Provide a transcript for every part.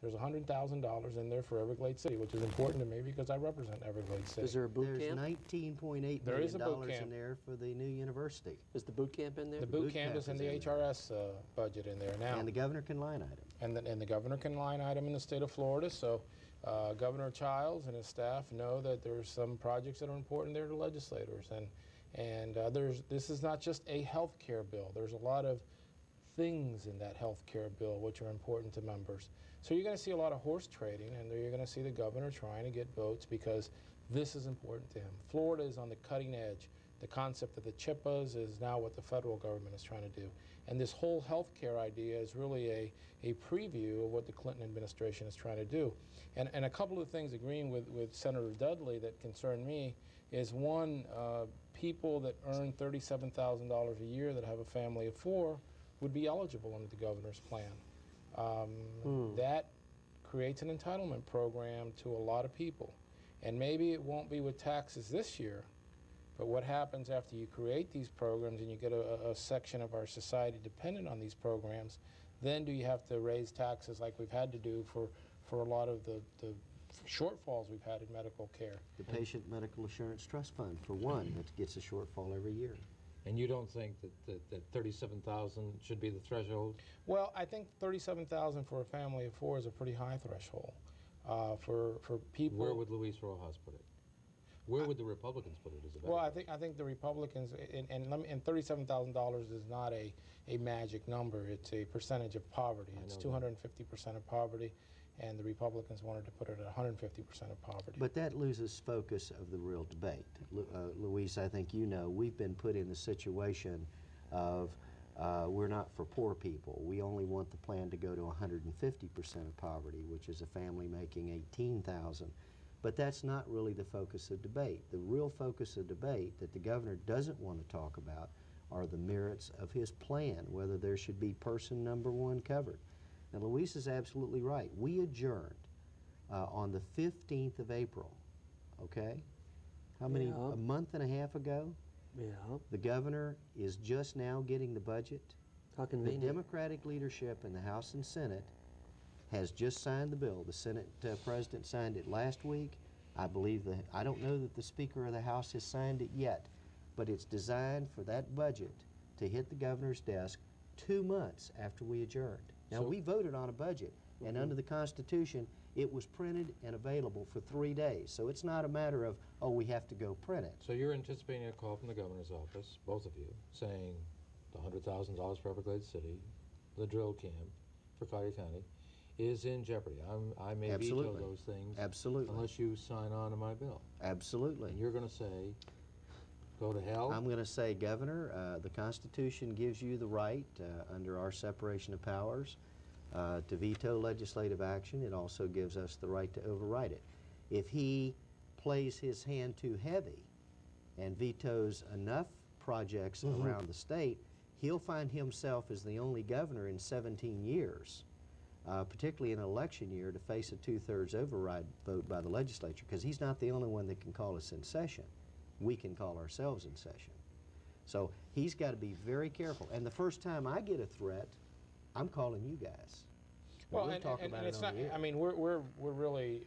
There's $100,000 in there for Everglades City, which is important to me because I represent Everglades City. Is there a boot There's camp? $19.8 million in there for the new university. Is the boot camp in there? The boot camp is in the HRS budget in there now. And the governor can line item. And the governor can line item in the state of Florida, so Governor Childs and his staff know that there's some projects that are important there to legislators. And this is not just a health care bill. There's a lot of things in that health care bill which are important to members. So you're going to see a lot of horse trading, and you're going to see the governor trying to get votes because this is important to him. Florida is on the cutting edge. The concept of the CHIPAs is now what the federal government is trying to do. And this whole health care idea is really a preview of what the Clinton administration is trying to do. And a couple of things agreeing with Senator Dudley that concern me is, one, people that earn $37,000 a year that have a family of 4 would be eligible under the governor's plan. That creates an entitlement program to a lot of people. And maybe it won't be with taxes this year, but what happens after you create these programs and you get a section of our society dependent on these programs, then do you have to raise taxes like we've had to do for a lot of the shortfalls we've had in medical care? The Patient Medical Assurance Trust Fund, for one, that gets a shortfall every year. And you don't think that 37,000 should be the threshold? Well, I think 37,000 for a family of 4 is a pretty high threshold. For people. Where would Luis Rojas put it? Where would the Republicans put it as a better? Well, I think the Republicans, and $37,000 is not a magic number. It's a percentage of poverty. It's 250% of poverty, and the Republicans wanted to put it at 150% of poverty. But that loses focus of the real debate. Luis, I think you know, we've been put in the situation of we're not for poor people. We only want the plan to go to 150% of poverty, which is a family making $18,000. But that's not really the focus of debate. The real focus of debate that the governor doesn't want to talk about are the merits of his plan, whether there should be person number 1 covered. Now, Luis is absolutely right. We adjourned on the 15th of April, okay? How many, a month and a half ago? Yeah. The governor is just now getting the budget. How convenient. The Democratic leadership in the House and Senate has just signed the bill. The Senate President signed it last week. I believe I don't know that the Speaker of the House has signed it yet, but it's designed for that budget to hit the governor's desk 2 months after we adjourned. Now, we voted on a budget, and under the Constitution, it was printed and available for 3 days. So it's not a matter of, oh, we have to go print it. So you're anticipating a call from the governor's office, both of you, saying the $100,000 for Everglades City, the drill camp for Collier County, is in jeopardy. I may veto those things unless you sign on to my bill. Absolutely. And you're going to say, go to hell? I'm going to say, Governor, the Constitution gives you the right, under our separation of powers, to veto legislative action. It also gives us the right to override it. If he plays his hand too heavy and vetoes enough projects around the state, he'll find himself as the only governor in 17 years, particularly in an election year, to face a 2/3 override vote by the legislature, because he's not the only one that can call us in session. We can call ourselves in session. So he's got to be very careful. And the first time I get a threat, I'm calling you guys. Well, and it's not, I mean, we're really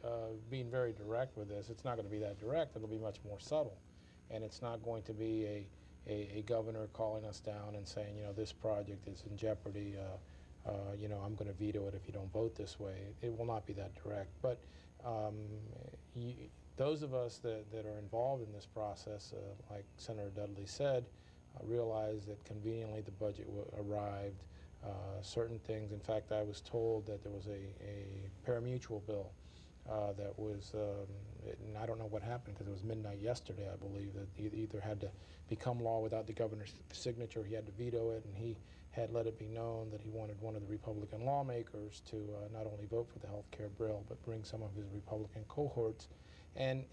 being very direct with this. It's not going to be that direct. It'll be much more subtle. And it's not going to be a governor calling us down and saying, you know, this project is in jeopardy. You know, I'm going to veto it if you don't vote this way. It will not be that direct. But those of us that are involved in this process, like Senator Dudley said, realize that conveniently the budget arrived. Certain things, in fact, I was told that there was a parimutuel bill that was, and I don't know what happened because it was midnight yesterday, I believe, that either had to become law without the governor's signature, he had to veto it, and he had let it be known that he wanted one of the Republican lawmakers to not only vote for the health care bill, but bring some of his Republican cohorts. And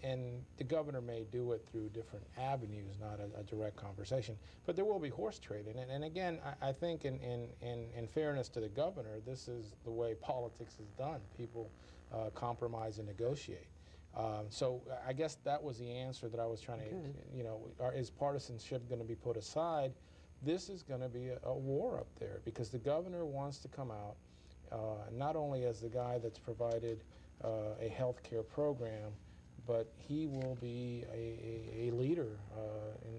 the governor may do it through different avenues, not a direct conversation. But there will be horse trading. And again, I think in fairness to the governor, this is the way politics is done. People compromise and negotiate. So I guess that was the answer that I was trying to, you know, is partisanship going to be put aside? This is going to be a war up there because the governor wants to come out not only as the guy that's provided a health care program, but he will be a leader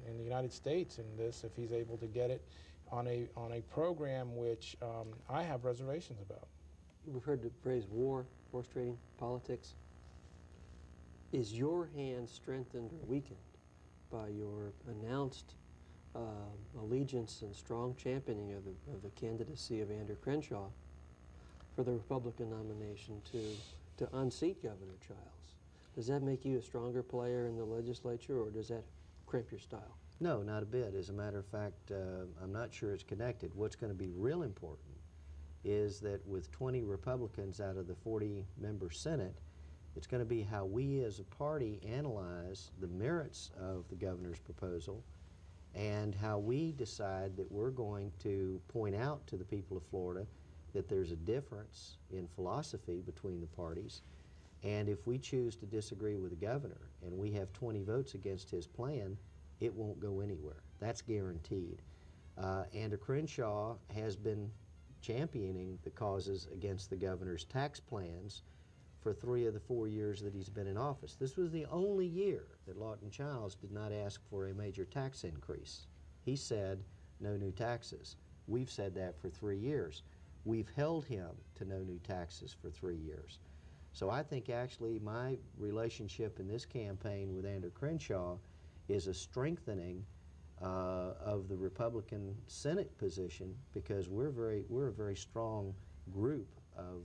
in the United States in this if he's able to get it on a program which I have reservations about. We've heard the phrase war, horse trading, politics. Is your hand strengthened or weakened by your announced allegiance and strong championing of the candidacy of Andrew Crenshaw for the Republican nomination to unseat Governor Childs? Does that make you a stronger player in the legislature, or does that crimp your style? No, not a bit. As a matter of fact, I'm not sure it's connected. What's going to be real important is that with 20 Republicans out of the 40-member Senate, it's going to be how we as a party analyze the merits of the governor's proposal and how we decide that we're going to point out to the people of Florida that there's a difference in philosophy between the parties. And if we choose to disagree with the governor and we have 20 votes against his plan, it won't go anywhere. That's guaranteed. Andrew Crenshaw has been championing the causes against the governor's tax plans for 3 of the 4 years that he's been in office. This was the only year that Lawton Childs did not ask for a major tax increase. He said no new taxes. We've said that for 3 years. We've held him to no new taxes for 3 years. So I think actually my relationship in this campaign with Andrew Crenshaw is a strengthening of the Republican Senate position, because we're a very strong group of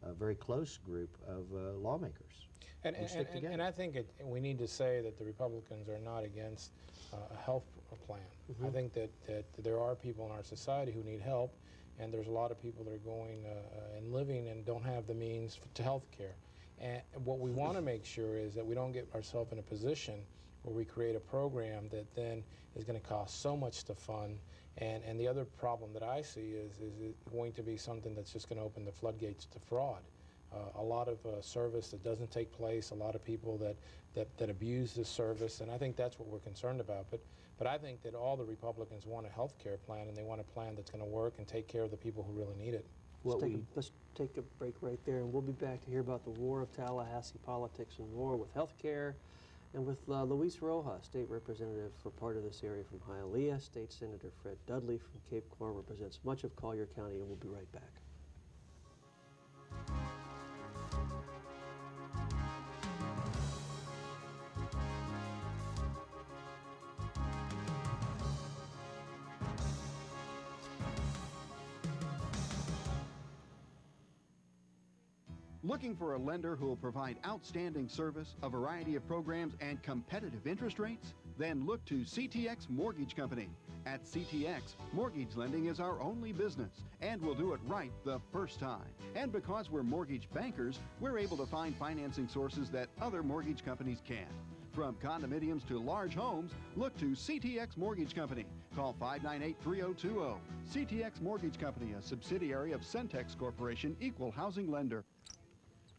a very close group of lawmakers. And I think we need to say that the Republicans are not against a health plan. I think that there are people in our society who need help, and there's a lot of people that are going and living and don't have the means to health care. And what we want to make sure is that we don't get ourselves in a position where we create a program that then is going to cost so much to fund. And the other problem that I see is it going to be something that's just going to open the floodgates to fraud. A lot of service that doesn't take place, a lot of people that abuse this service, and I think that's what we're concerned about. But I think that all the Republicans want a health care plan, and they want a plan that's going to work and take care of the people who really need it. Let's take a break right there, and we'll be back to hear about the war of Tallahassee politics and war with health care, and with Luis Rojas, State Representative for part of this area from Hialeah. State Senator Fred Dudley from Cape Coral represents much of Collier County, and we'll be right back. Looking for a lender who will provide outstanding service, a variety of programs, and competitive interest rates? Then look to CTX Mortgage Company. At CTX, mortgage lending is our only business, and we'll do it right the first time. And because we're mortgage bankers, we're able to find financing sources that other mortgage companies can't. From condominiums to large homes, look to CTX Mortgage Company. Call 598-3020. CTX Mortgage Company, a subsidiary of Centex Corporation, equal housing lender.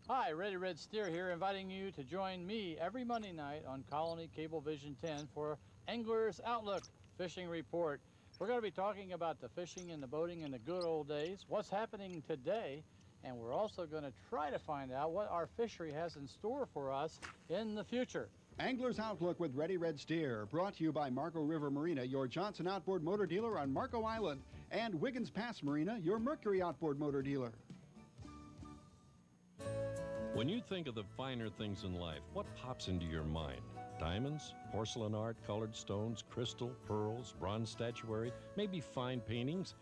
Hi, Ready Red Steer here, inviting you to join me every Monday night on Colony Cablevision 10 for Angler's Outlook Fishing Report. We're going to be talking about the fishing and the boating in the good old days, what's happening today, and we're also going to try to find out what our fishery has in store for us in the future. Angler's Outlook with Ready Red Steer, brought to you by Marco River Marina, your Johnson Outboard Motor dealer on Marco Island, and Wiggins Pass Marina, your Mercury Outboard Motor dealer. When you think of the finer things in life, what pops into your mind? Diamonds, porcelain art, colored stones, crystal, pearls, bronze statuary, maybe fine paintings?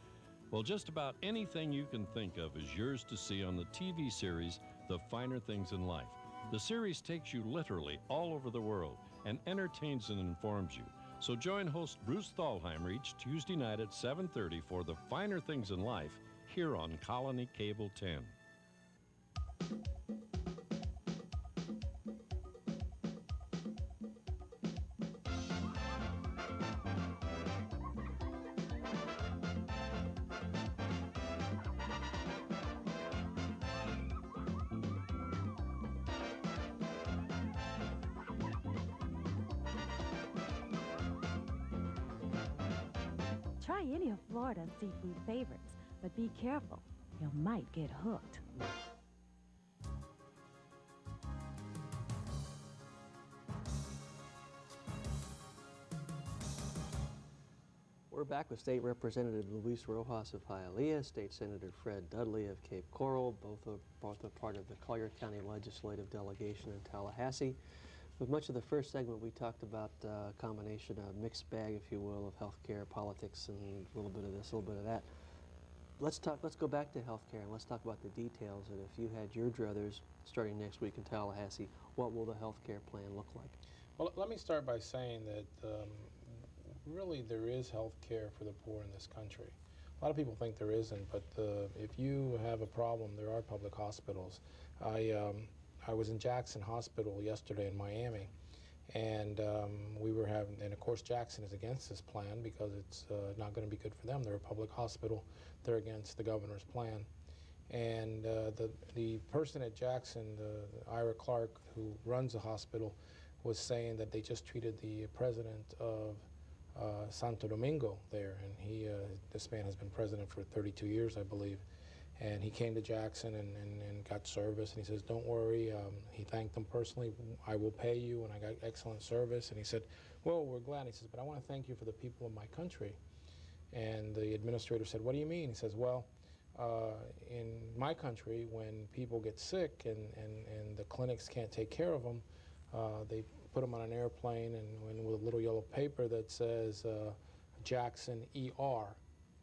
Well, just about anything you can think of is yours to see on the TV series, The Finer Things in Life. The series takes you literally all over the world and entertains and informs you. So join host Bruce Thalheimer each Tuesday night at 7:30 for The Finer Things in Life here on Colony Cable 10. Try any of Florida's seafood favorites, but be careful. You might get hooked. We're back with State Representative Luis Rojas of Hialeah, State Senator Fred Dudley of Cape Coral, both are part of the Collier County Legislative Delegation in Tallahassee. With much of the first segment, we talked about a combination of mixed bag, if you will, of healthcare, politics, and a little bit of this, a little bit of that. Let's go back to healthcare, and let's talk about the details. And if you had your druthers starting next week in Tallahassee, what will the healthcare plan look like? Well, let me start by saying that really there is health care for the poor in this country. A lot of people think there isn't, but if you have a problem, there are public hospitals. I was in Jackson Hospital yesterday in Miami, and we were having, and of course Jackson is against this plan because it's not going to be good for them. They're a public hospital. They're against the governor's plan. And the person at Jackson, Ira Clark, who runs the hospital, was saying that they just treated the president of Santo Domingo there, and this man has been president for 32 years, I believe, and he came to Jackson and got service, and he says, don't worry, he thanked them personally, I will pay you, and I got excellent service, and he said, well, we're glad. He says, but I want to thank you for the people of my country. And the administrator said, what do you mean? He says, well, in my country, when people get sick and the clinics can't take care of them, they put them on an airplane and with a little yellow paper that says Jackson ER,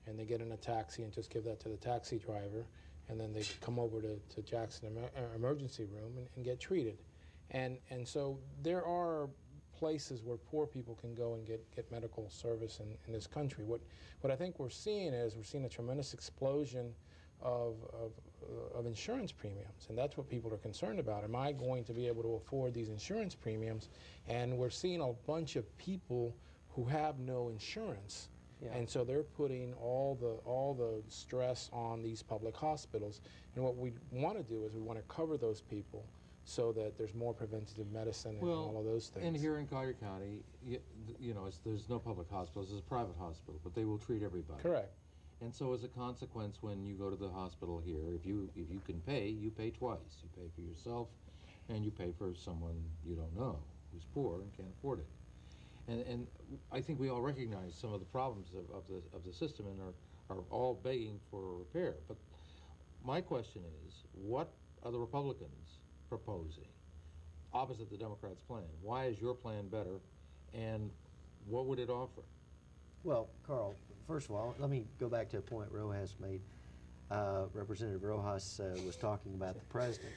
and they get in a taxi and just give that to the taxi driver, and then they come over to Jackson emergency room and get treated. And so there are places where poor people can go and get medical service in this country. What I think we're seeing is we're seeing a tremendous explosion of insurance premiums, and that's what people are concerned about. Am I going to be able to afford these insurance premiums? And we're seeing a bunch of people who have no insurance, and so they're putting all the stress on these public hospitals. And what we want to do is we want to cover those people so that there's more preventative medicine and all of those things. And here in Collier County, you know, there's no public hospitals. It's a private hospital, but they will treat everybody. Correct. And so as a consequence, when you go to the hospital here, if you can pay, you pay twice. You pay for yourself, and you pay for someone you don't know who's poor and can't afford it. And I think we all recognize some of the problems of the system and are all begging for repair. But my question is, what are the Republicans proposing opposite the Democrats' plan? Why is your plan better, and what would it offer? Well, Carl, first of all, let me go back to a point Rojas made. Representative Rojas was talking about the president.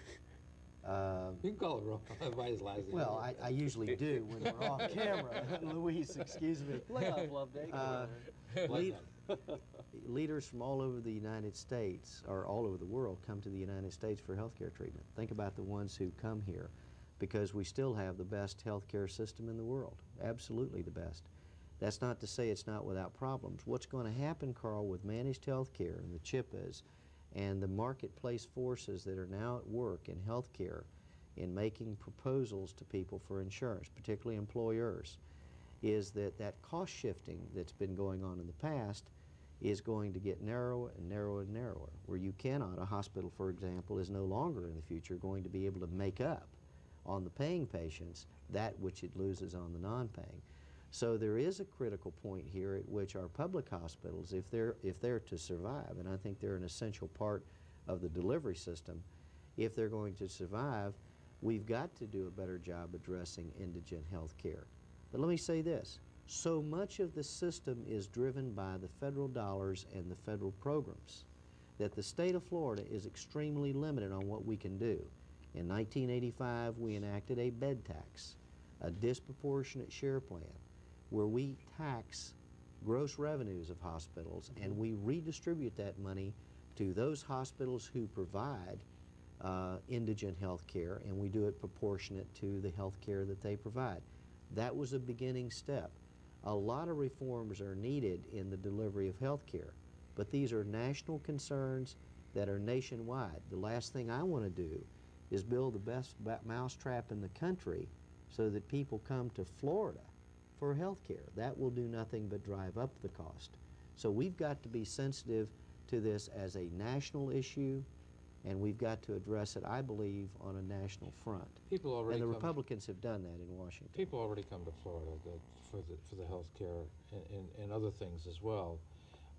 You can call it Rojas by his last name. Well, I usually do when we're off camera. Luis, excuse me. Lay off, Loveday. Leaders from all over the United States, or all over the world, come to the United States for health care treatment. Think about the ones who come here, because we still have the best health care system in the world, absolutely the best. That's not to say it's not without problems. What's going to happen, Carl, with managed health care and the CHIPAs and the marketplace forces that are now at work in health care in making proposals to people for insurance, particularly employers, is that cost shifting that's been going on in the past is going to get narrower and narrower and narrower, where you cannot, a hospital, for example, is no longer in the future going to be able to make up on the paying patients that which it loses on the non-paying. So there is a critical point here at which our public hospitals, if they're to survive, and I think they're an essential part of the delivery system, if they're going to survive, we've got to do a better job addressing indigent health care. But let me say this, so much of the system is driven by the federal dollars and the federal programs that the state of Florida is extremely limited on what we can do. In 1985, we enacted a bed tax, a disproportionate share plan, where we tax gross revenues of hospitals and we redistribute that money to those hospitals who provide indigent health care, and we do it proportionate to the health care that they provide. That was a beginning step. A lot of reforms are needed in the delivery of health care, but these are national concerns that are nationwide. The last thing I want to do is build the best mousetrap in the country so that people come to Florida for health care. That will do nothing but drive up the cost. So we've got to be sensitive to this as a national issue, and we've got to address it, I believe, on a national front. People already And the come, Republicans have done that in Washington. people already come to Florida for the health care and other things as well.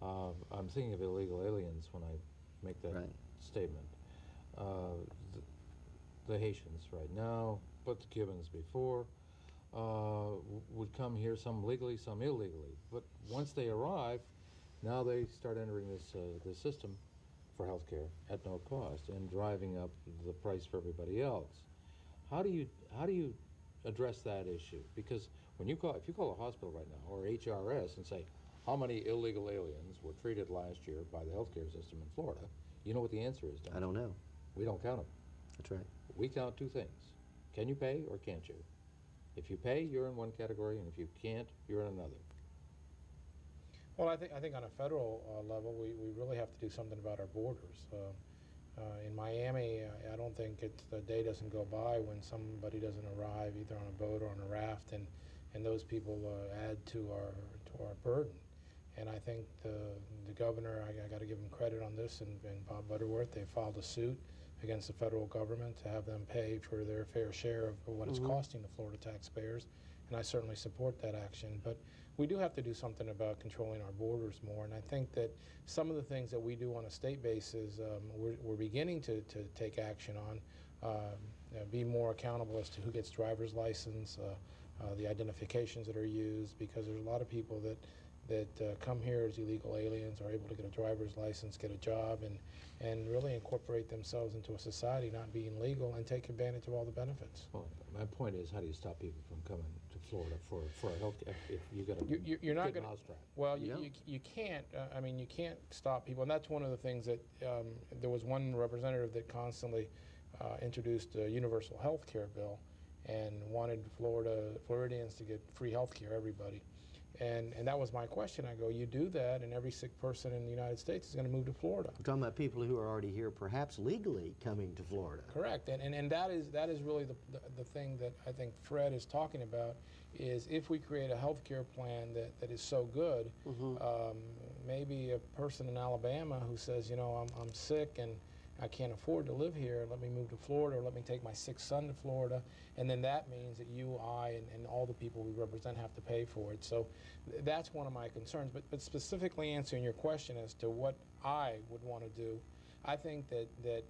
I'm thinking of illegal aliens when I make that Right. statement. The Haitians right now, but the Cubans before, would come here, some legally, some illegally. But once they arrive, now they start entering this system for health care at no cost and driving up the price for everybody else. How do you address that issue? Because when if you call a hospital right now or HRS and say, how many illegal aliens were treated last year by the healthcare system in Florida, you know what the answer is, don't you? I don't know. We don't count them. That's right. We count two things. Can you pay or can't you? If you pay, you're in one category, and if you can't, you're in another. Well, I think on a federal level, we really have to do something about our borders. In Miami, I don't think the day doesn't go by when somebody doesn't arrive either on a boat or on a raft, and those people add to our burden. And I think the governor, I got to give him credit on this, and Bob Butterworth, they filed a suit against the federal government to have them pay for their fair share of what it's costing the Florida taxpayers, and I certainly support that action. But we do have to do something about controlling our borders more, and I think that some of the things that we do on a state basis, we're beginning to take action on, be more accountable as to who gets driver's license, the identifications that are used, because there's a lot of people that come here as illegal aliens, are able to get a driver's license, get a job, and really incorporate themselves into a society, not being legal, and take advantage of all the benefits. Well, my point is, how do you stop people from coming to Florida for a health care if you're going to you're not going mousetrap? Well, you can't. I mean, you can't stop people, and that's one of the things that there was one representative that constantly introduced a universal health care bill and wanted Floridians to get free health care, everybody. And that was my question. I go, you do that, and every sick person in the United States is going to move to Florida. We're talking about people who are already here, perhaps legally coming to Florida. Correct, and that is really the thing that I think Fred is talking about, is if we create a health care plan that is so good, maybe a person in Alabama who says, you know, I'm sick and I can't afford to live here, let me move to Florida, or let me take my sick son to Florida, and then that means that you, I, and all the people we represent have to pay for it. So that's one of my concerns. But specifically answering your question as to what I would want to do, I think that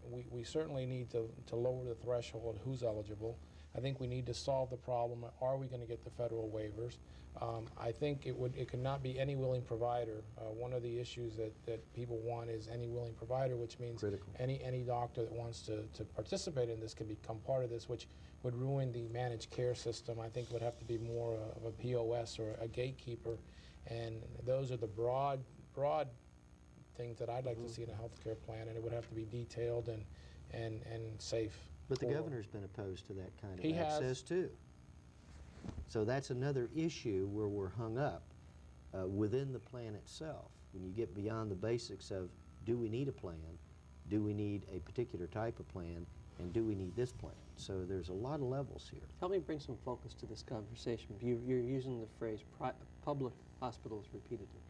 we certainly need to lower the threshold who's eligible. I think we need to solve the problem. Are we going to get the federal waivers? I think it could not be any willing provider. One of the issues that people want is any willing provider, which means any doctor that wants to participate in this can become part of this, which would ruin the managed care system. I think would have to be more of a POS or a gatekeeper, and those are the broad things that I'd like to see in a health care plan, and it would have to be detailed and safe. But the governor's been opposed to that kind of He access too. So that's another issue where we're hung up within the plan itself. When you get beyond the basics of, do we need a plan, do we need a particular type of plan, and do we need this plan? So there's a lot of levels here. Help me bring some focus to this conversation. You're using the phrase public hospitals repeatedly.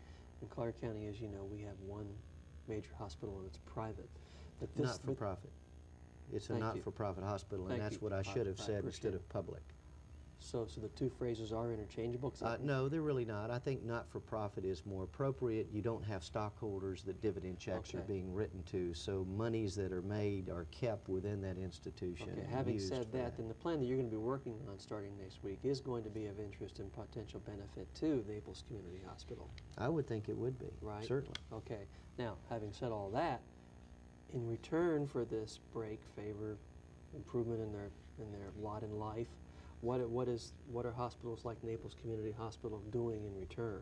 In Collier County, as you know, we have one major hospital and it's private. But this Not-for-profit. It's a not-for-profit hospital, and that's what I should have said instead of public. So the two phrases are interchangeable? No, they're really not. I think not-for-profit is more appropriate. You don't have stockholders that dividend checks are being written to, so monies that are made are kept within that institution. Okay, having said that, then the plan that you're going to be working on starting next week is going to be of interest and potential benefit to Naples Community Hospital. I would think it would be, right? Certainly. Okay, now, having said all that, in return for this break, favor, improvement in their lot in life, what are hospitals like Naples Community Hospital doing in return?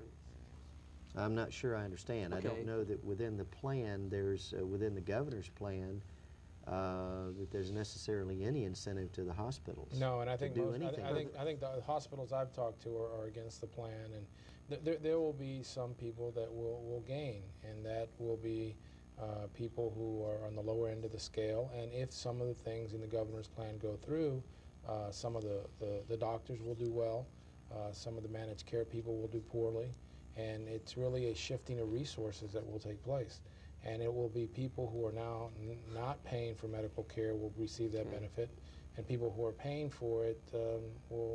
I'm not sure I understand. I don't know that within the plan, within the governor's plan, that there's necessarily any incentive to the hospitals. No, and I think I think the hospitals I've talked to are against the plan, and there will be some people that will gain, and that will be people who are on the lower end of the scale. And if some of the things in the governor's plan go through, some of the doctors will do well, some of the managed care people will do poorly, and it's really a shifting of resources that will take place. and it will be people who are now not paying for medical care will receive that benefit, and people who are paying for it,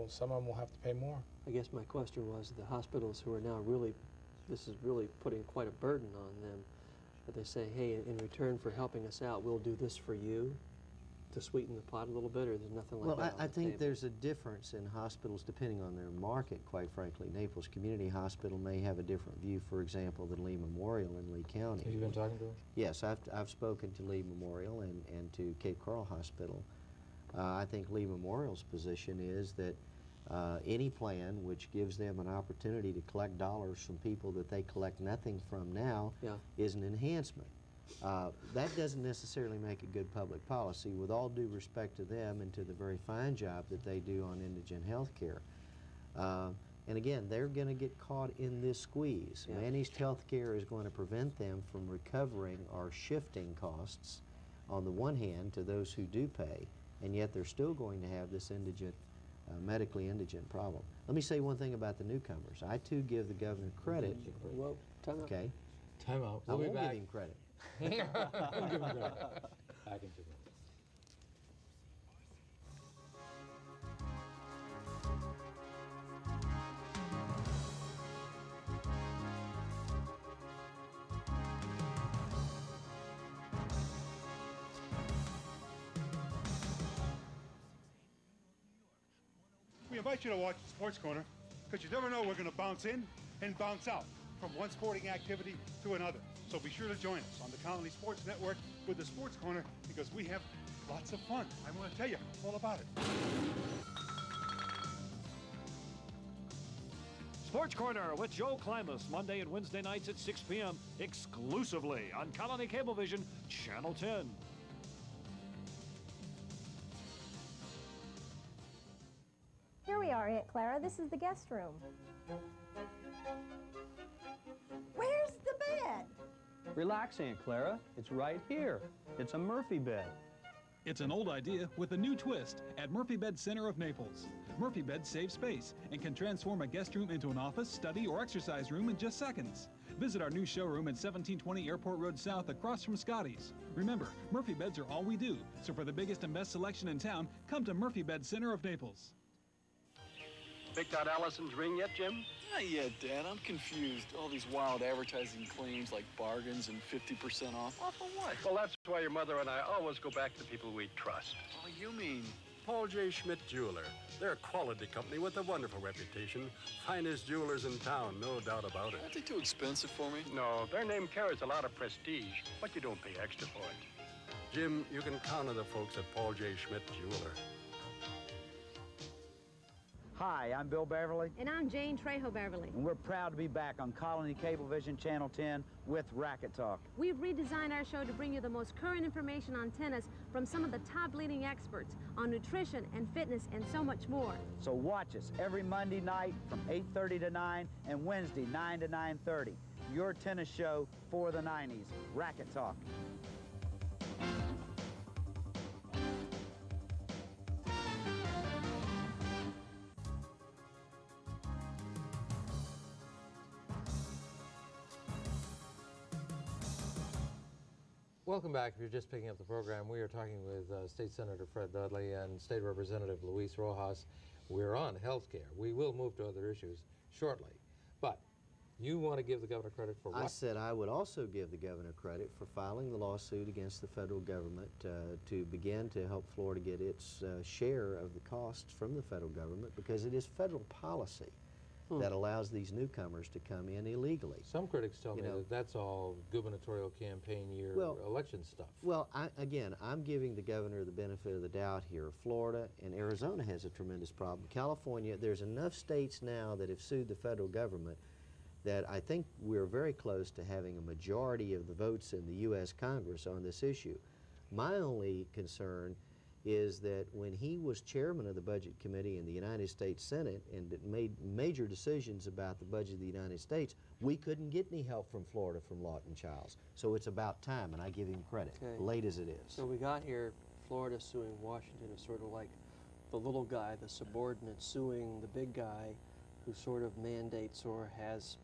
some of them will have to pay more. I guess my question was the hospitals who are now really, this is really putting quite a burden on them. But they say, hey, in return for helping us out, we'll do this for you to sweeten the pot a little bit, or there's nothing like that on I the think table? there's a difference in hospitals depending on their market, quite frankly. Naples Community Hospital may have a different view, for example, than Lee Memorial in Lee County. Have you been talking to them? Yes, I've spoken to Lee Memorial and to Cape Coral Hospital. I think Lee Memorial's position is that any plan which gives them an opportunity to collect dollars from people that they collect nothing from now is an enhancement. That doesn't necessarily make a good public policy, with all due respect to them and to the very fine job that they do on indigent health care. And again, they're going to get caught in this squeeze. Managed health care is going to prevent them from recovering or shifting costs on the one hand to those who do pay, and yet they're still going to have this indigent, medically indigent problem. Let me say one thing about the newcomers. I too give the governor credit. Well, time out. Okay. Time out. I won't give him credit. We'll give him credit. Back in 2 minutes. We invite you to watch the Sports Corner because you never know we're going to bounce in and bounce out from one sporting activity to another. So be sure to join us on the Colony Sports Network with the Sports Corner because we have lots of fun. I want to tell you all about it. Sports Corner with Joe Klimas, Monday and Wednesday nights at 6 p.m. exclusively on Colony Cablevision, Channel 10. Here we are, Aunt Clara. This is the guest room. Where's the bed? Relax, Aunt Clara. It's right here. It's a Murphy bed. It's an old idea with a new twist at Murphy Bed Center of Naples. Murphy Beds save space and can transform a guest room into an office, study, or exercise room in just seconds. Visit our new showroom at 1720 Airport Road South across from Scotty's. Remember, Murphy Beds are all we do, so for the biggest and best selection in town, come to Murphy Bed Center of Naples. Picked out Allison's ring yet, Jim? Not yet, Dad. I'm confused. All these wild advertising claims like bargains and 50% off. Off of what? Well, that's why your mother and I always go back to people we trust. Oh, you mean? Paul J. Schmidt Jeweler. They're a quality company with a wonderful reputation. Finest jewelers in town, no doubt about it. Aren't they too expensive for me? No, their name carries a lot of prestige, but you don't pay extra for it. Jim, you can count on the folks at Paul J. Schmidt Jeweler. Hi, I'm Bill Beverly. And I'm Jane Trejo Beverly. And we're proud to be back on Colony Cablevision Channel 10 with Racket Talk. We've redesigned our show to bring you the most current information on tennis from some of the top leading experts on nutrition and fitness and so much more. So watch us every Monday night from 8:30 to 9 and Wednesday 9 to 9:30. Your tennis show for the 90s, Racket Talk. Welcome back. If you're just picking up the program, we are talking with State Senator Fred Dudley and State Representative Luis Rojas. We're on health care. We will move to other issues shortly. But you want to give the governor credit for what? I said I would also give the governor credit for filing the lawsuit against the federal government to begin to help Florida get its share of the costs from the federal government, because it is federal policy that allows these newcomers to come in illegally. Some critics tell me that that's all gubernatorial campaign year election stuff. Well, again, I'm giving the governor the benefit of the doubt here. Florida and Arizona has a tremendous problem. California, there's enough states now that have sued the federal government that I think we're very close to having a majority of the votes in the U.S. Congress on this issue. My only concern is that when he was chairman of the Budget Committee in the United States Senate and made major decisions about the budget of the United States, we couldn't get any help from Florida from Lawton Childs. So it's about time, and I give him credit, late as it is. So we got here, Florida suing Washington is sort of like the little guy, the subordinate suing the big guy who sort of mandates or has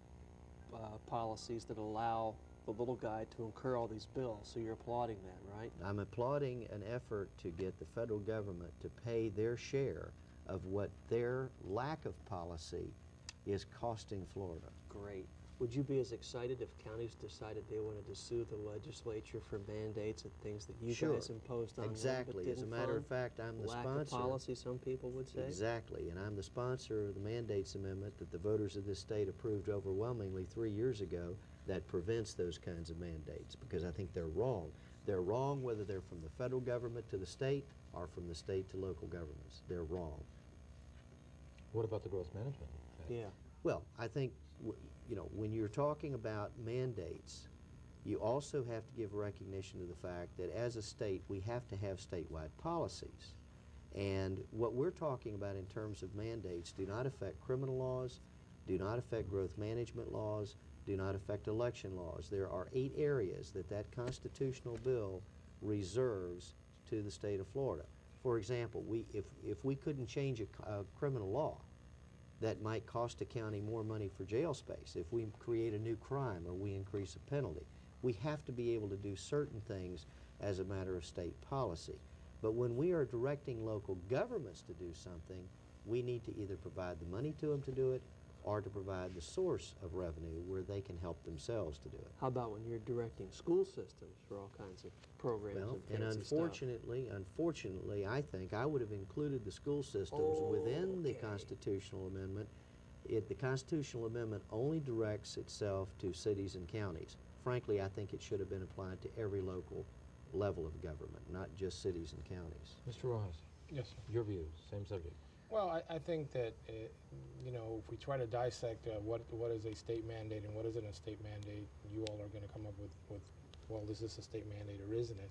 policies that allow the little guy to incur all these bills. So you're applauding that, right? I'm applauding an effort to get the federal government to pay their share of what their lack of policy is costing Florida. Great. Would you be as excited if counties decided they wanted to sue the legislature for mandates and things that you guys imposed on them? Exactly. As a matter of fact, I'm the sponsor. Lack of policy, some people would say. Exactly. And I'm the sponsor of the mandates amendment that the voters of this state approved overwhelmingly 3 years ago that prevents those kinds of mandates, because I think they're wrong. They're wrong whether they're from the federal government to the state or from the state to local governments. They're wrong. What about the growth management? Yeah. Well, I think, you know, when you're talking about mandates, you also have to give recognition to the fact that as a state, we have to have statewide policies. And what we're talking about in terms of mandates do not affect criminal laws, do not affect growth management laws, do not affect election laws. There are 8 areas that that constitutional bill reserves to the state of Florida. For example, if we couldn't change a criminal law, that might cost a county more money for jail space. If we create a new crime or we increase a penalty, we have to be able to do certain things as a matter of state policy. But when we are directing local governments to do something, we need to either provide the money to them to do it or to provide the source of revenue where they can help themselves to do it. How about when you're directing school systems for all kinds of programs and unfortunately, I think I would have included the school systems within the constitutional amendment. The constitutional amendment only directs itself to cities and counties. Frankly, I think it should have been applied to every local level of government, not just cities and counties. Mr. Ross. Yes, sir. Your views, same subject. Well, I think that, you know, if we try to dissect what is a state mandate and what isn't a state mandate, you all are going to come up with, well, is this a state mandate or isn't it?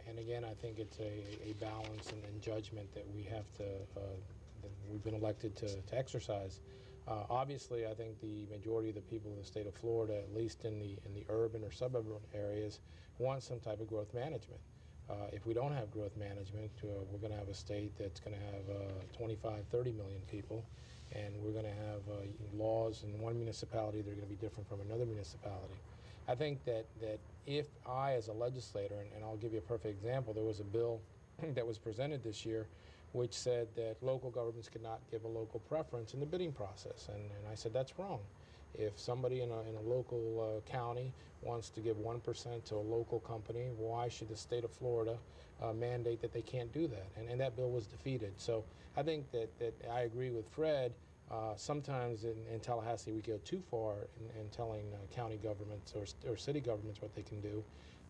And again, I think it's a balance and judgment that we have to, that we've been elected to exercise. Obviously, I think the majority of the people in the state of Florida, at least in the urban or suburban areas, want some type of growth management. If we don't have growth management, we're going to have a state that's going to have 25, 30 million people, and we're going to have laws in one municipality that are going to be different from another municipality. I think that if I, as a legislator, and I'll give you a perfect example, there was a bill that was presented this year which said that local governments could not give a local preference in the bidding process, and I said that's wrong. If somebody in a local county wants to give 1% to a local company, why should the state of Florida mandate that they can't do that? And that bill was defeated. So I think that I agree with Fred. Sometimes in Tallahassee we go too far in telling county governments or city governments what they can do.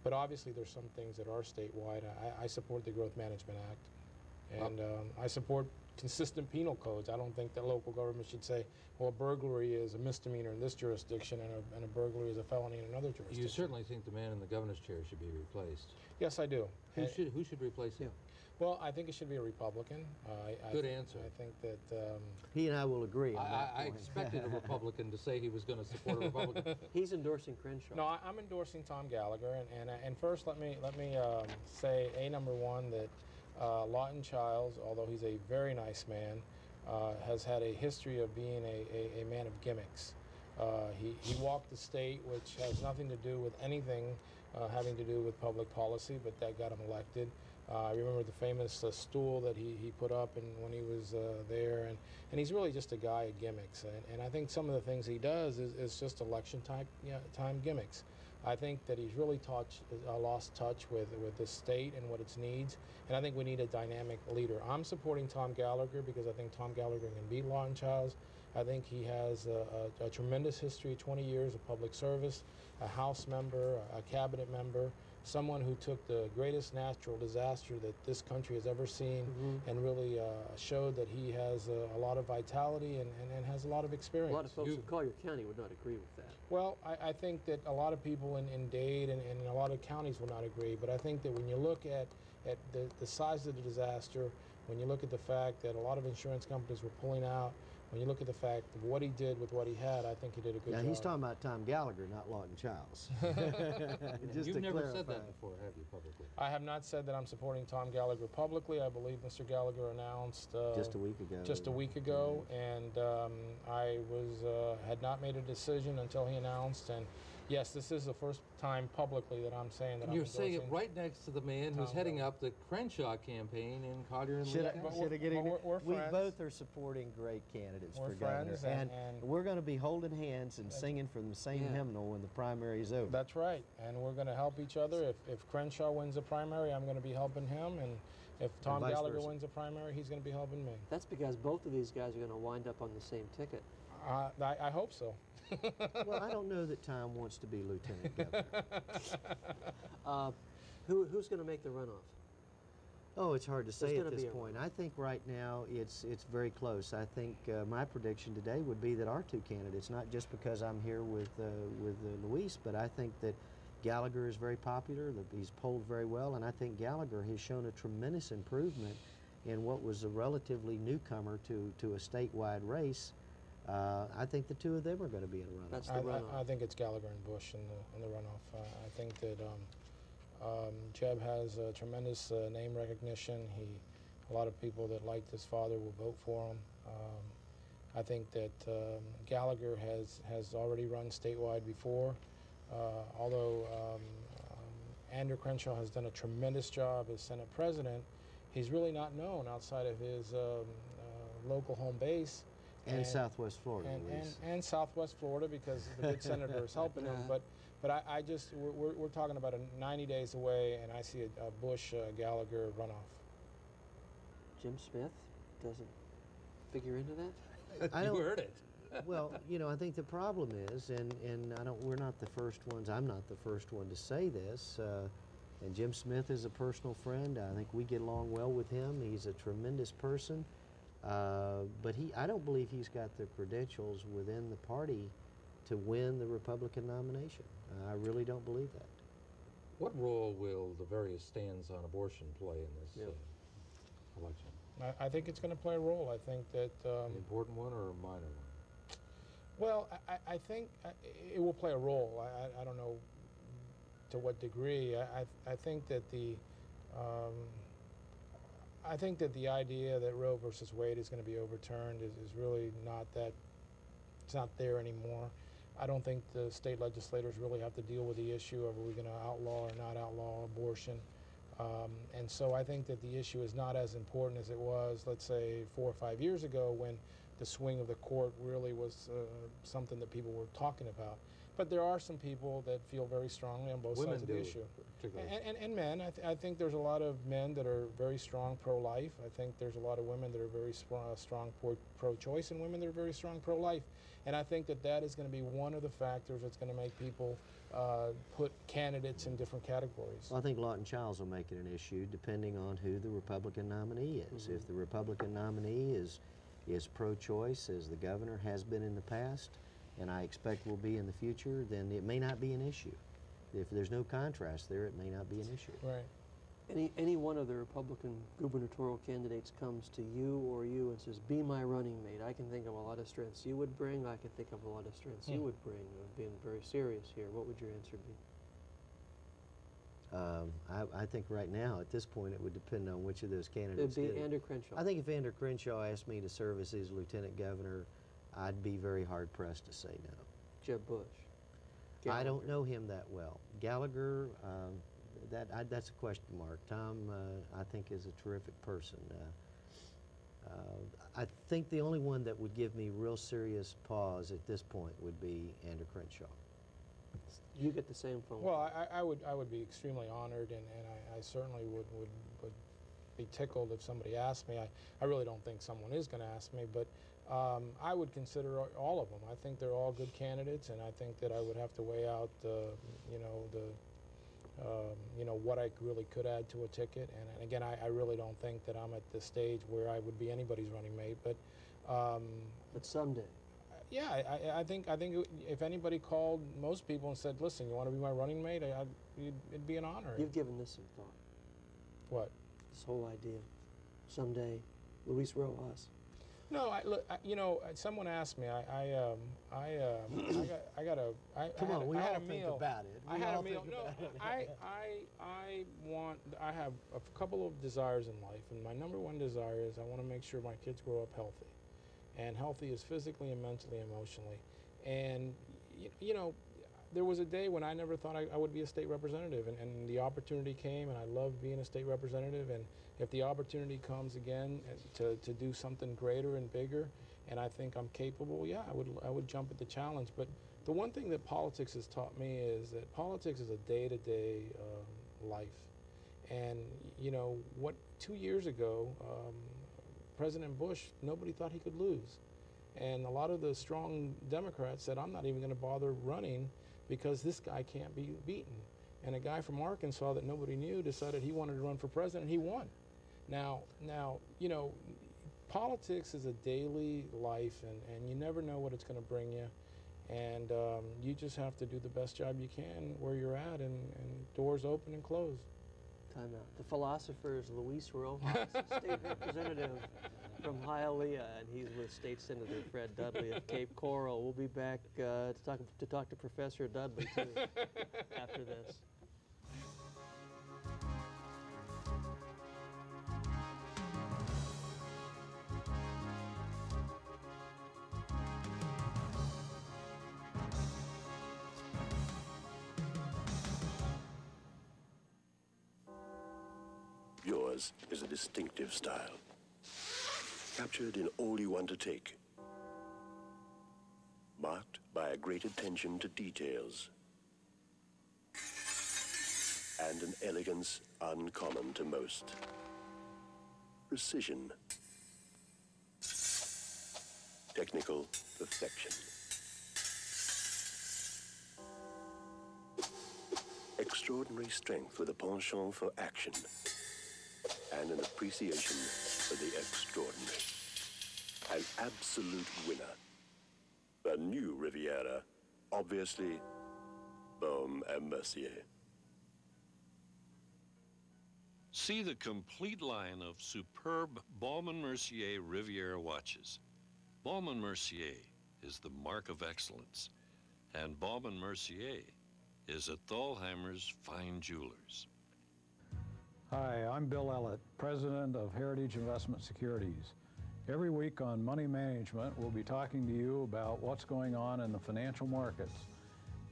But obviously there's some things that are statewide. I support the Growth Management Act. And I support consistent penal codes. I don't think that local government should say, well, burglary is a misdemeanor in this jurisdiction and a burglary is a felony in another jurisdiction. You certainly think the man in the governor's chair should be replaced. Yes, I do. Who should replace him? Well, I think it should be a Republican. Good answer. I think that... he and I will agree on that I expected a Republican to say he was going to support a Republican. He's endorsing Crenshaw. No, I'm endorsing Tom Gallagher. And first, let me say, number one, that Lawton Childs, although he's a very nice man, has had a history of being a man of gimmicks. He walked the state, which has nothing to do with anything having to do with public policy, but that got him elected. I remember the famous stool that he put up when he was there, and he's really just a guy of gimmicks. And I think some of the things he does is just election time gimmicks. I think that he's really lost touch with the state and what its needs, and I think we need a dynamic leader. I'm supporting Tom Gallagher because I think Tom Gallagher can beat Lawton Childs. I think he has a tremendous history, 20 years of public service, a House member, a cabinet member, someone who took the greatest natural disaster that this country has ever seen and really showed that he has a lot of vitality and has a lot of experience. A lot of folks in Collier County would not agree with that. Well, I think that a lot of people in Dade and in a lot of counties will not agree, but I think that when you look at the size of the disaster, when you look at the fact that a lot of insurance companies were pulling out, when you look at the fact of what he did with what he had, I think he did a good job. Now, he's talking about Tom Gallagher, not Lawton Childs. You've never said that before, have you, publicly? I have not said that I'm supporting Tom Gallagher publicly. I believe Mr. Gallagher announced just a week ago. Just a week ago, and I had not made a decision until he announced. And yes, this is the first time publicly that I'm saying that. You're saying it right next to the man who's heading up the Crenshaw campaign in Collier and Lee County. We both are supporting great candidates for governor, friends, and we're going to be holding hands and singing from the same hymnal when the primary is over. That's right, and we're going to help each other. If Crenshaw wins a primary, I'm going to be helping him, and if Tom Gallagher wins a primary, he's going to be helping me. That's because both of these guys are going to wind up on the same ticket. I hope so. Well, I don't know that Tom wants to be lieutenant governor. Who's going to make the runoff? Oh, it's hard to say at this point. I think right now it's very close. I think my prediction today would be that our two candidates, not just because I'm here with Luis, but I think that Gallagher is very popular, that he's polled very well, and I think Gallagher has shown a tremendous improvement in what was a relatively newcomer to a statewide race. I think the two of them are going to be in a runoff. That's the runoff. I think it's Gallagher and Bush in the runoff. I think that Jeb has tremendous name recognition. A lot of people that liked his father will vote for him. I think that Gallagher has already run statewide before, although Andrew Crenshaw has done a tremendous job as Senate President. He's really not known outside of his local home base. And Southwest Florida. And Southwest Florida, because the good senator is helping him. But we're talking about 90 days away, and I see a Bush-Gallagher runoff. Jim Smith doesn't figure into that? You heard it. Well, you know, I think the problem is, and we're not the first ones. I'm not the first one to say this. And Jim Smith is a personal friend. I think we get along well with him. He's a tremendous person. But I don't believe he's got the credentials within the party to win the Republican nomination. I really don't believe that. What role will the various stands on abortion play in this election? I think it's going to play a role. I think that... an important one or a minor one? Well, I think it will play a role. I don't know to what degree. I think that I think that the idea that Roe versus Wade is going to be overturned is really not that, it's not there anymore. I don't think the state legislators really have to deal with the issue of are we going to outlaw or not outlaw abortion. And so I think that the issue is not as important as it was, let's say, 4 or 5 years ago when the swing of the court really was something that people were talking about. But there are some people that feel very strongly on both sides of the issue. And men. I think there's a lot of men that are very strong pro-life. I think there's a lot of women that are very strong pro-choice and women that are very strong pro-life. And I think that is going to be one of the factors that's going to make people put candidates in different categories. Well, I think Lawton Childs will make it an issue depending on who the Republican nominee is. If the Republican nominee is pro-choice, as the governor has been in the past, and I expect will be in the future, then it may not be an issue. If there's no contrast there, it may not be an issue. Right. Any one of the Republican gubernatorial candidates comes to you and says, be my running mate. I can think of a lot of strengths you would bring. I can think of a lot of strengths you would bring. Being very serious here, what would your answer be? I think right now, at this point, it would depend on which of those candidates It'd be Andrew Crenshaw. I think if Andrew Crenshaw asked me to serve as his lieutenant governor, I'd be very hard-pressed to say no. Jeb Bush. Gallagher. I don't know him that well. Gallagher, that's a question mark. Tom, I think, is a terrific person. I think the only one that would give me real serious pause at this point would be Andrew Crenshaw. You get the same phone call. Well, I would be extremely honored, and I certainly would be tickled if somebody asked me. I really don't think someone is going to ask me, but I would consider all of them. I think they're all good candidates, and I think that I would have to weigh out what I really could add to a ticket. And again, I really don't think that I'm at the stage where I would be anybody's running mate. But someday. Yeah, I think if anybody called most people and said, "Listen, you want to be my running mate?" It'd be an honor. You've given this some thought. What? This whole idea. Someday, Luis Rojas. No, you know, someone asked me. I had a meal. About it. I had a meal. No, I have a couple of desires in life, and my number one desire is I want to make sure my kids grow up healthy, and healthy is physically and mentally, emotionally. And you know, there was a day when I never thought I would be a state representative, and the opportunity came, and I love being a state representative. And if the opportunity comes again to do something greater and bigger, and I think I'm capable, yeah, I would jump at the challenge. But the one thing that politics has taught me is that politics is a day-to-day life. And you know what? 2 years ago, President Bush, nobody thought he could lose, and a lot of the strong Democrats said, "I'm not even going to bother running because this guy can't be beaten." And a guy from Arkansas that nobody knew decided he wanted to run for president, and he won. Now, you know, politics is a daily life, and you never know what it's going to bring you. And you just have to do the best job you can where you're at, and doors open and close. Time out. The philosopher is Luis Rojas, state representative from Hialeah, and he's with State Senator Fred Dudley of Cape Coral. We'll be back to talk to Professor Dudley, too, after this. Yours is a distinctive style, captured in all you undertake, marked by a great attention to details and an elegance uncommon to most. Precision, technical perfection, extraordinary strength with a penchant for action, and an appreciation for the extraordinary. An absolute winner. The new Riviera, obviously, Baume & Mercier. See the complete line of superb Baume & Mercier Riviera watches. Baume & Mercier is the mark of excellence, and Baume & Mercier is at Thalheimer's Fine Jewelers. Hi, I'm Bill Ellett, President of Heritage Investment Securities. Every week on Money Management, we'll be talking to you about what's going on in the financial markets,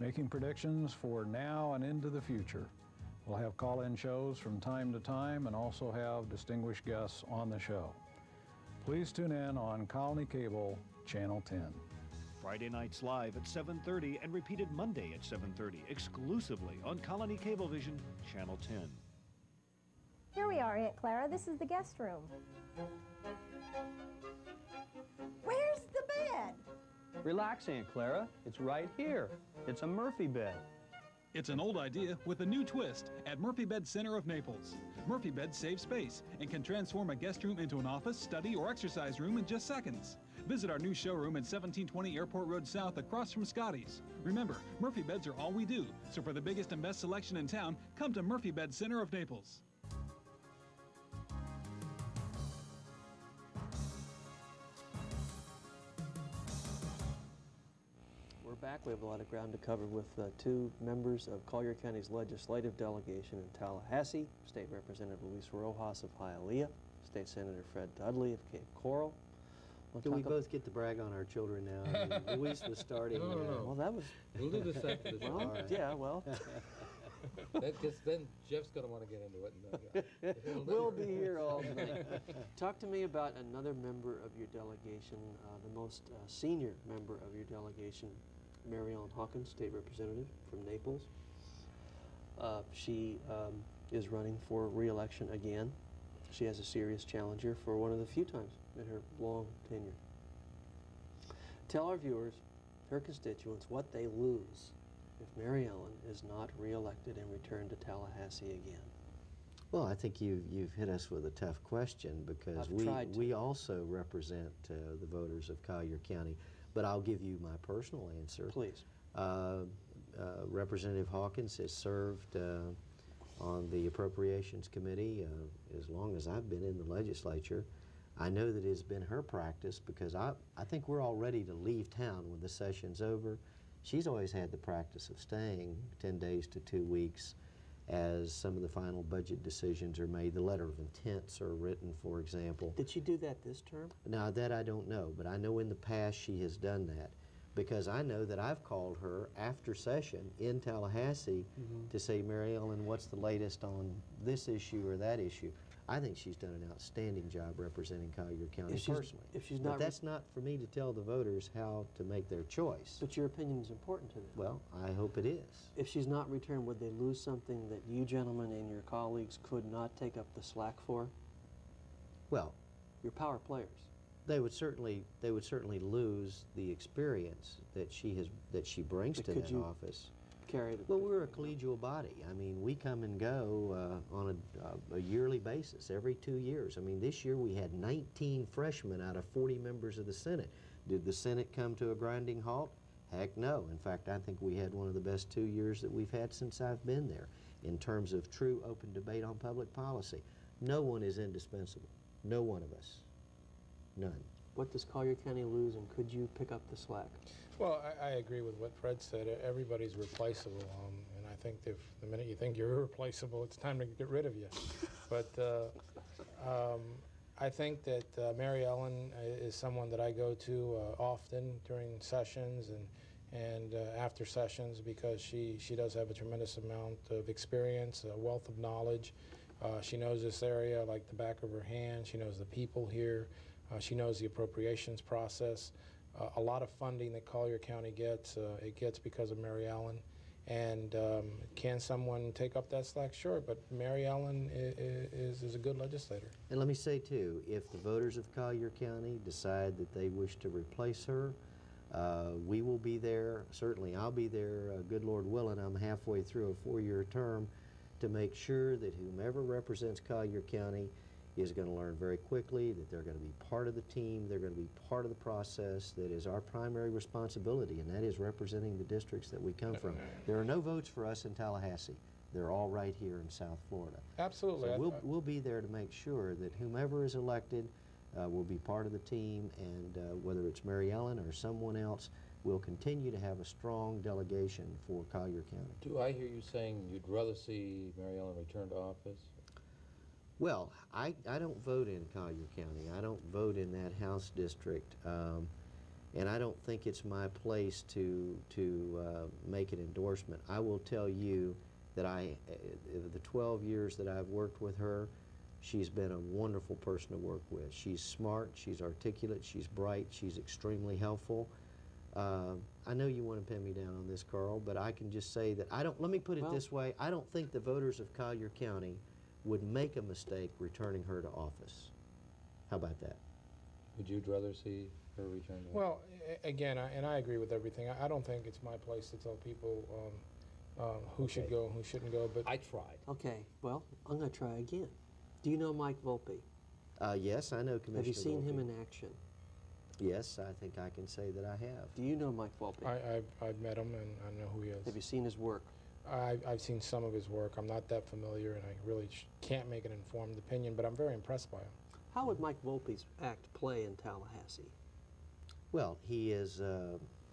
making predictions for now and into the future. We'll have call-in shows from time to time and also have distinguished guests on the show. Please tune in on Colony Cable, Channel 10. Friday nights live at 7:30 and repeated Monday at 7:30 exclusively on Colony Cablevision, Channel 10. Here we are, Aunt Clara. This is the guest room. Where's the bed? Relax, Aunt Clara. It's right here. It's a Murphy bed. It's an old idea with a new twist at Murphy Bed Center of Naples. Murphy Beds save space and can transform a guest room into an office, study, or exercise room in just seconds. Visit our new showroom at 1720 Airport Road South across from Scotty's. Remember, Murphy Beds are all we do, so for the biggest and best selection in town, come to Murphy Bed Center of Naples. We're back. We have a lot of ground to cover with two members of Collier County's legislative delegation in Tallahassee, State Representative Luis Rojas of Hialeah, State Senator Fred Dudley of Cape Coral. Can we both get to brag on our children now? I mean, Luis was starting. No. Well, that was... We'll do this after the show. Well, right. Yeah, well... Then Jeff's going to want to get into it. We'll be here all night. Talk to me about another member of your delegation, the most senior member of your delegation, Mary Ellen Hawkins, State Representative from Naples. She is running for re-election again. She has a serious challenger for one of the few times in her long tenure. Tell our viewers, her constituents, what they lose if Mary Ellen is not re-elected and returned to Tallahassee again. Well, I think you've hit us with a tough question because we also represent the voters of Collier County. But I'll give you my personal answer. Please. Representative Hawkins has served on the Appropriations Committee as long as I've been in the legislature. I know that it's been her practice because I think we're all ready to leave town when the session's over. She's always had the practice of staying 10 days to 2 weeks as some of the final budget decisions are made. The letter of intents are written, for example. Did she do that this term? Now, that I don't know, but I know in the past she has done that because I know that I've called her after session in Tallahassee to say, Mary Ellen, what's the latest on this issue or that issue? I think she's done an outstanding job representing Collier County personally. But that's not for me to tell the voters how to make their choice. But your opinion is important to them. Well, I hope it is. If she's not returned, would they lose something that you gentlemen and your colleagues could not take up the slack for? Well, your power players. They would certainly lose the experience that she brings to that office. Well, we're a collegial body. I mean, we come and go on a yearly basis, every 2 years. I mean, this year we had 19 freshmen out of 40 members of the Senate. Did the Senate come to a grinding halt? Heck no. In fact, I think we had one of the best 2 years that we've had since I've been there in terms of true open debate on public policy. No one is indispensable. No one of us. None. What does Collier County lose, and could you pick up the slack? Well, I agree with what Fred said. Everybody's replaceable, and I think if the minute you think you're irreplaceable, it's time to get rid of you. But I think that Mary Ellen is someone that I go to often during sessions and after sessions because she does have a tremendous amount of experience, a wealth of knowledge. She knows this area like the back of her hand. She knows the people here. She knows the appropriations process. A lot of funding that Collier County gets, it gets because of Mary Ellen. And can someone take up that slack? Sure, but Mary Ellen is a good legislator. And let me say, too, if the voters of Collier County decide that they wish to replace her, we will be there. Certainly, I'll be there, good Lord willing. I'm halfway through a 4-year term to make sure that whomever represents Collier County is going to learn very quickly, that they're going to be part of the team, they're going to be part of the process that is our primary responsibility, and that is representing the districts that we come from. There are no votes for us in Tallahassee. They're all right here in South Florida. Absolutely. So we'll be there to make sure that whomever is elected will be part of the team, and whether it's Mary Ellen or someone else, we'll continue to have a strong delegation for Collier County. Do I hear you saying you'd rather see Mary Ellen return to office? Well, I don't vote in Collier County. I don't vote in that House district, and I don't think it's my place to make an endorsement. I will tell you that the 12 years that I've worked with her, she's been a wonderful person to work with. She's smart, she's articulate, she's bright, she's extremely helpful. I know you want to pin me down on this, Carl, but I can just say that let me put it this way, I don't think the voters of Collier County would make a mistake returning her to office. How about that? Would you rather see her return to office? Well, again, and I agree with everything. I don't think it's my place to tell people who should go and who shouldn't go, but I tried. Okay, well, I'm going to try again. Do you know Mike Volpe? Yes, I know Commissioner Have you seen Volpe. him in action? Yes, I think I can say that I have. Do you know Mike Volpe? I've met him and I know who he is. Have you seen his work? I've seen some of his work. I'm not that familiar, and I really can't make an informed opinion, but I'm very impressed by him. How would Mike Volpe's act play in Tallahassee? Well, he is,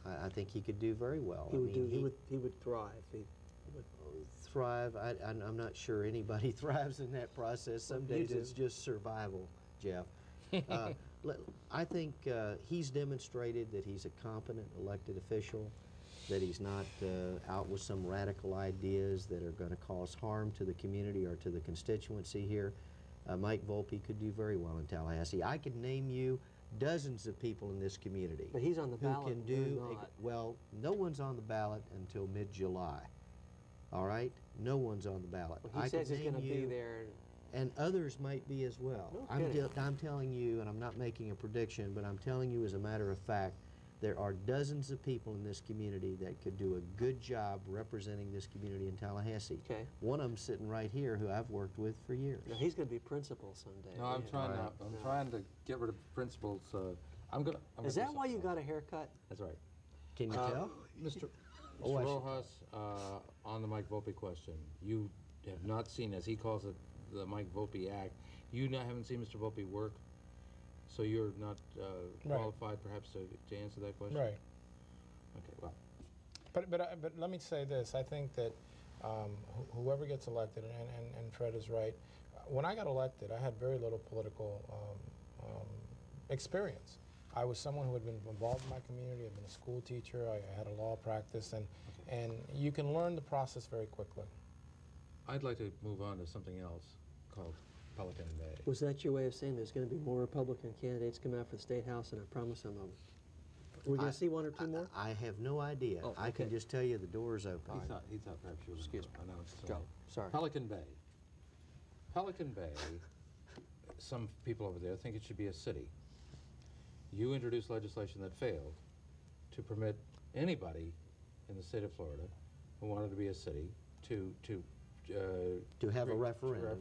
I think he could do very well. He would thrive. He would thrive. I'm not sure anybody thrives in that process. Some days it's just survival, Jeff. I think he's demonstrated that he's a competent elected official, that he's not out with some radical ideas that are going to cause harm to the community or to the constituency here. Mike Volpe could do very well in Tallahassee. I could name you dozens of people in this community. But he's on the ballot. Who can do well, no one's on the ballot until mid-July. All right? No one's on the ballot. Well, he says he's going to be there. And others might be as well. No I'm telling you, and I'm not making a prediction, but I'm telling you as a matter of fact, there are dozens of people in this community that could do a good job representing this community in Tallahassee. Okay. One of them sitting right here who I've worked with for years. Now, he's going to be principal someday. No, I'm trying not. I'm trying to get rid of principals. Is that why you got a haircut? That's right. Can you tell? Mr. Rojas, on the Mike Volpe question, you have not seen, as he calls it, the Mike Volpe Act. You haven't seen Mr. Volpe work. So you're not qualified, perhaps, to answer that question? Right. Okay, well. But let me say this. I think that whoever gets elected, and Fred is right, when I got elected, I had very little political experience. I was someone who had been involved in my community. I'd been a school teacher. I had a law practice, and you can learn the process very quickly. I'd like to move on to something else called Pelican Bay. Was that your way of saying there's going to be more Republican candidates come out for the State House, and I promise I'm over? We're going to see one or two more? I have no idea. Oh, okay. I can just tell you the door is open. He thought perhaps you were announced. Go. Sorry. Pelican Bay. Pelican Bay, some people over there think it should be a city. You introduced legislation that failed to permit anybody in the state of Florida who wanted to be a city to have a referendum.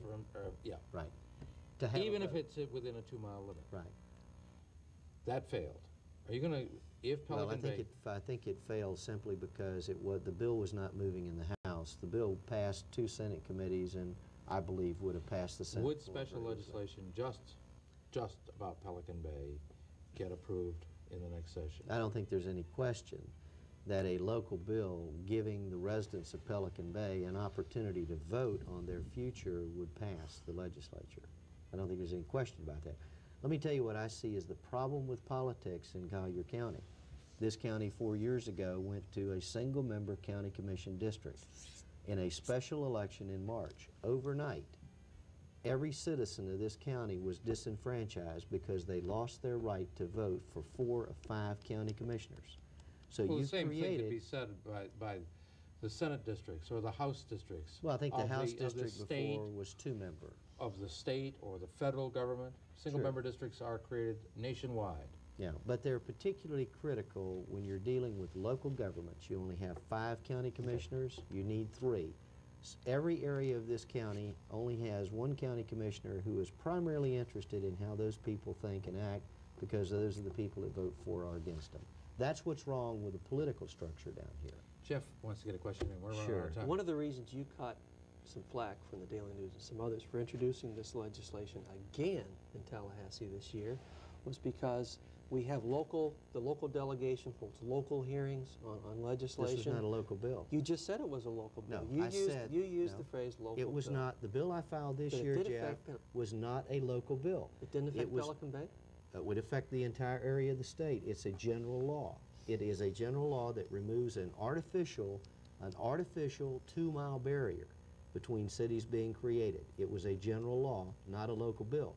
Yeah. Right. Even if it's within a 2-mile limit. Right. That failed. Are you going to, if Pelican Bay... I think it failed simply because the bill was not moving in the House. The bill passed 2 Senate committees and I believe would have passed the Senate. Would special legislation just about Pelican Bay get approved in the next session? I don't think there's any question that a local bill giving the residents of Pelican Bay an opportunity to vote on their future would pass the legislature. I don't think there's any question about that. Let me tell you what I see as the problem with politics in Collier County. This county 4 years ago went to a single-member county commission district. In a special election in March, overnight, every citizen of this county was disenfranchised because they lost their right to vote for 4 of 5 county commissioners. So well, you the same created, thing could be said by the Senate districts or the House districts. Well, I think the House district before was 2-member. Of the state or the federal government. Single-member districts are created nationwide. Yeah, but they're particularly critical when you're dealing with local governments. You only have 5 county commissioners. You need 3. Every area of this county only has 1 county commissioner who is primarily interested in how those people think and act because those are the people that vote for or against them. That's what's wrong with the political structure down here. Jeff wants to get a question in. We're running out of time. One of the reasons you caught some flack from the Daily News and some others for introducing this legislation again in Tallahassee this year was because we have the local delegation holds local hearings on legislation. This is not a local bill. You just said it was a local bill. No, You used the phrase local bill. It was not. The bill I filed this year, Jeff, was not a local bill. It didn't affect Pelican Bay? It would affect the entire area of the state. It's a general law. It is a general law that removes an artificial 2-mile barrier between cities being created. It was a general law, not a local bill.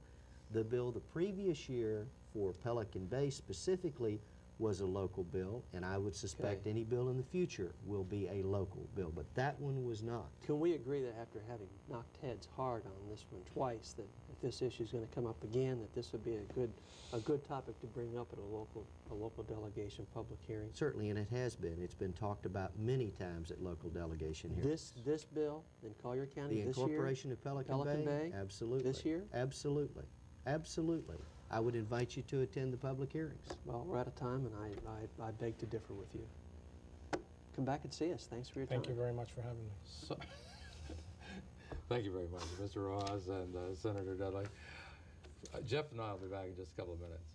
The bill the previous year for Pelican Bay specifically was a local bill, and I would suspect any bill in the future will be a local bill, but that one was not. Can we agree that after having knocked heads hard on this one twice, that if this issue is going to come up again, that this would be a good topic to bring up at a local delegation public hearing? Certainly, and it has been. It's been talked about many times at local delegation hearings. This bill in Collier County this year? The incorporation of Pelican Bay? Absolutely. This year? Absolutely. Absolutely. I would invite you to attend the public hearings. Well, we're out of time, and I beg to differ with you. Come back and see us. Thanks for your time. Thank you very much for having me. Thank you very much, Mr. Ross and Senator Dudley. Jeff and I will be back in just a couple of minutes.